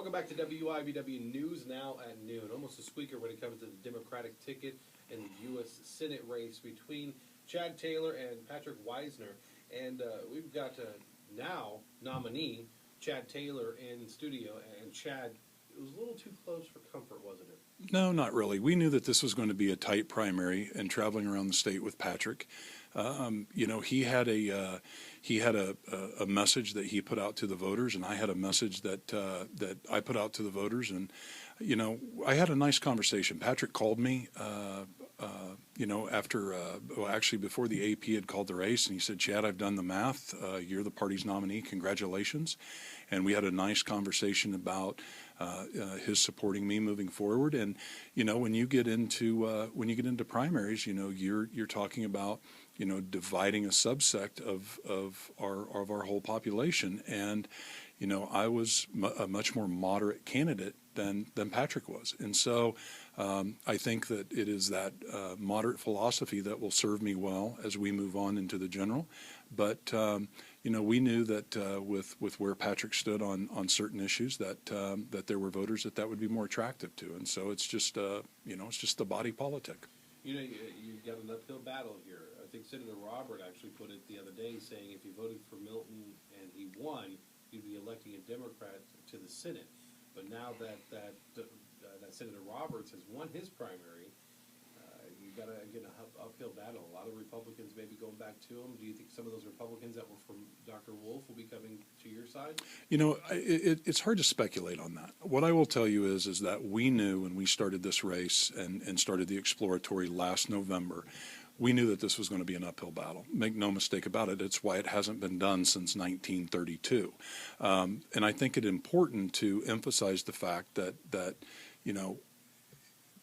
Welcome back to WIBW News Now at noon. Almost a squeaker when it comes to the Democratic ticket in the U.S. Senate race between Chad Taylor and Patrick Wisner. And we've got now nominee Chad Taylor in studio. And Chad, it was a little too close for comfort, wasn't it? No, not really. We knew that this was going to be a tight primary, and traveling around the state with Patrick, he had a message that he put out to the voters, and I had a message that I put out to the voters, and I had a nice conversation. Patrick called me, actually before the AP had called the race, and he said, "Chad, I've done the math. You're the party's nominee. Congratulations." And we had a nice conversation about his supporting me moving forward. And when you get into primaries, you're talking about dividing a subsect of our whole population. And I was a much more moderate candidate than Patrick was. And so I think that it is that moderate philosophy that will serve me well as we move on into the general. But we knew that with where Patrick stood on certain issues, that there were voters that would be more attractive to. And so it's just it's just the body politic. You've got an uphill battle here. I think Senator Robert actually put it the other day, saying if you voted for Milton and he won, you'd be electing a Democrat to the Senate. But now that Senator Roberts has won his primary, you've got to get an uphill battle. A lot of Republicans may be going back to him. Do you think some of those Republicans that were from Dr. Wolf will be coming to your side? It's hard to speculate on that. What I will tell you is that we knew when we started this race and started the exploratory last November, we knew that this was going to be an uphill battle. Make no mistake about it. It's why it hasn't been done since 1932. And I think it's important to emphasize the fact that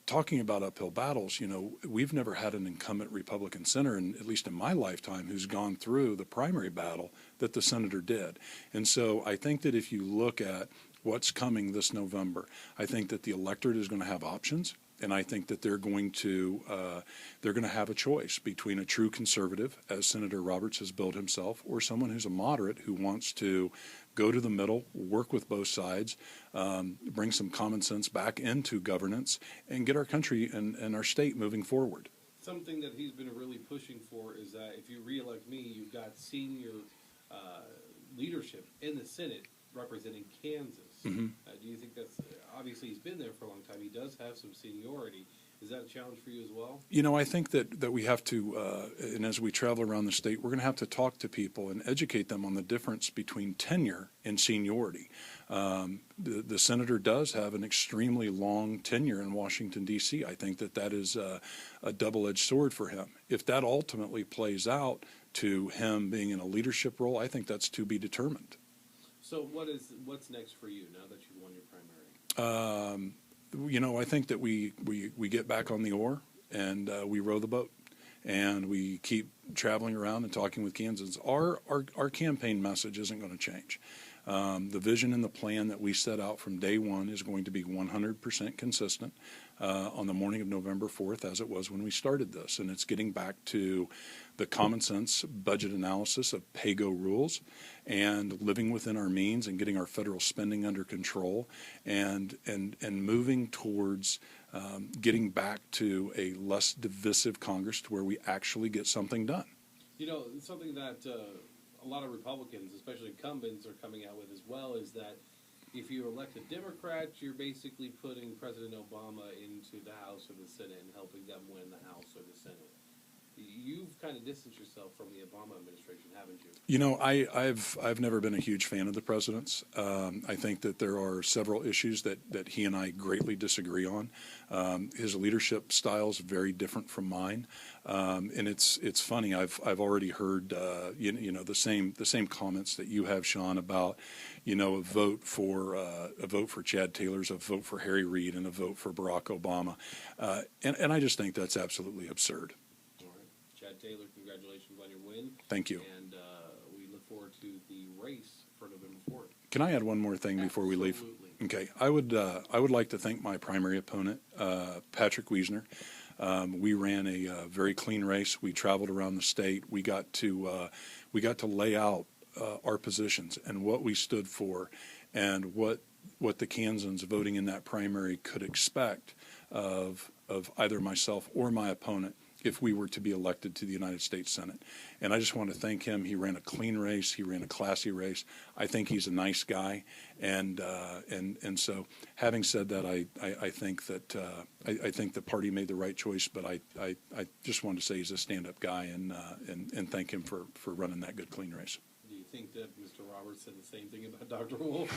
talking about uphill battles, we've never had an incumbent Republican senator, at least in my lifetime, who's gone through the primary battle that the senator did. And so I think that if you look at what's coming this November, I think that the electorate is going to have options. And I think that they're going to have a choice between a true conservative, as Senator Roberts has billed himself, or someone who's a moderate who wants to go to the middle, work with both sides, bring some common sense back into governance, and get our country and our state moving forward. Something that he's been really pushing for is that if you reelect me, you've got senior leadership in the Senate representing Kansas. Mm-hmm. Do you think that's, obviously he's been there for a long time, he does have some seniority. Is that a challenge for you as well? I think that we have to, and as we travel around the state, we're going to have to talk to people and educate them on the difference between tenure and seniority. The senator does have an extremely long tenure in Washington, D.C. I think that is a double-edged sword for him. If that ultimately plays out to him being in a leadership role, I think that's to be determined. So what's next for you now that you've won your primary? I think that we get back on the oar and we row the boat, and we keep traveling around and talking with Kansans. Our campaign message isn't going to change. The vision and the plan that we set out from day one is going to be 100% consistent on the morning of November 4th, as it was when we started this. And it's getting back to the common sense budget analysis of pay-go rules and living within our means and getting our federal spending under control and moving towards getting back to a less divisive Congress to where we actually get something done. Something that a lot of Republicans, especially incumbents, are coming out with as well is that if you elect a Democrat, you're basically putting President Obama into the House or the Senate and helping them win the House or the Senate. You've kind of distanced yourself from the Obama administration, haven't you? I've never been a huge fan of the president's. I think that there are several issues that he and I greatly disagree on. His leadership style is very different from mine, and it's funny. I've already heard the same comments that you have, Sean, about a vote for Chad Taylor's, a vote for Harry Reid, and a vote for Barack Obama, and I just think that's absolutely absurd. Chad Taylor, congratulations on your win. Thank you. And we look forward to the race for November 4th. Can I add one more thing before we leave? Okay. I would like to thank my primary opponent, Patrick Wisner. We ran a very clean race. We traveled around the state. We got to lay out our positions and what we stood for and what what the Kansans voting in that primary could expect of either myself or my opponent if we were to be elected to the United States Senate. And I just want to thank him. He ran a clean race. He ran a classy race. I think he's a nice guy. And so, having said that, I think that I think the party made the right choice. But I just wanted to say he's a stand-up guy and thank him for running that good clean race. Do you think that Mr. Roberts said the same thing about Dr. Wolf?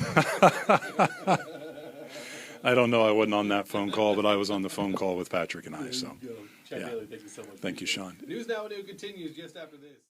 I don't know. I wasn't on that phone call, but I was on the phone call with Patrick and I. So, Chad yeah. Bailey, thank you so much. Thank you, Sean. News Now and New continues just after this.